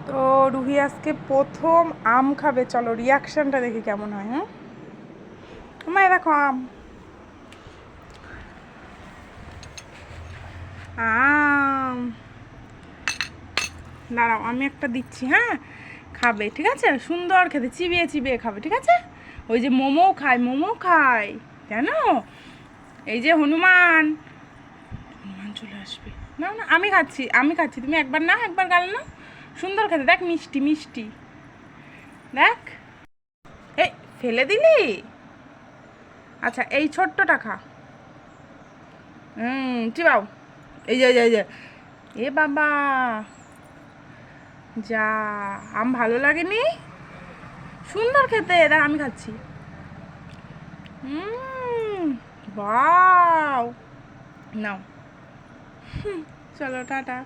তো রুহি আজকে প্রথম আম খাবে, চলো রিয়াকশনটা দেখি কেমন হয়। হ্যাঁ তোমায় দেখো আম, আম দাঁড়াও আমি একটা দিচ্ছি। হ্যাঁ খাবে, ঠিক আছে, সুন্দর খেতে, চিবিয়ে চিবিয়ে খাবে, ঠিক আছে। ওই যে মোমো খায়, মোমো খায় জানো, এই যে হনুমান, হনুমান চলে আসবে। না না আমি খাচ্ছি, আমি খাচ্ছি, তুমি একবার না, একবার গালে না, সুন্দর খেতে, দেখ মিষ্টি মিষ্টি, দেখ। এই ফেলে দিলি? আচ্ছা এই ছোট্টটা খা। চিবাও। এই যে এই যে, এ বাবা, যা আম ভালো লাগেনি, সুন্দর খেতে, দেখ আমি খাচ্ছি। বাও, নাও, চলো টাটা।